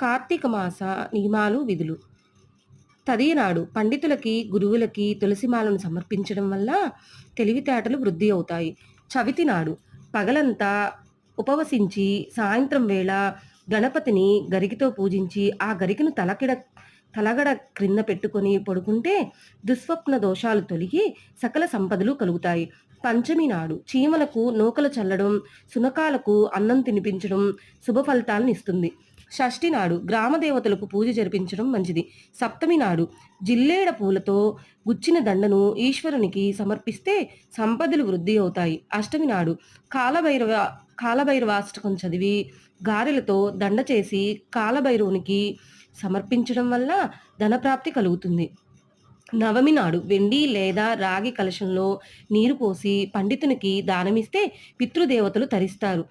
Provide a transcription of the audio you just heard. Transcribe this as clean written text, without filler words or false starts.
కార్తీక మాస నియమాలు, విధులు. తదియనాడు పండితులకి, గురువులకి తులసిమాలను సమర్పించడం వల్ల తెలివితేటలు వృద్ధి అవుతాయి. చవితి నాడు పగలంతా ఉపవసించి సాయంత్రం వేళ గణపతిని గరికతో పూజించి, ఆ గరికను తలగడ క్రింద పెట్టుకొని పడుకుంటే దుస్వప్న దోషాలు తొలగి సకల సంపదలు కలుగుతాయి. పంచమి నాడు చీమలకు నూకలు చల్లడం, శునకాలకు అన్నం తినిపించడం శుభ ఫలితాలనిస్తుంది. షష్ఠి నాడు గ్రామ దేవతలకు పూజ జరిపించడం మంచిది. సప్తమి నాడు జిల్లేడ పూలతో గుచ్చిన దండను ఈశ్వరునికి సమర్పిస్తే సంపదలు వృద్ధి అవుతాయి. అష్టమి నాడు కాలభైరవ కాలభైరవాష్టకం చదివి గారెలతో దండ చేసి కాలభైరవునికి సమర్పించడం వల్ల ధనప్రాప్తి కలుగుతుంది. నవమి నాడు వెండి లేదా రాగి కలశంలో నీరు పోసి పండితునికి దానమిస్తే పితృదేవతలు తరిస్తారు.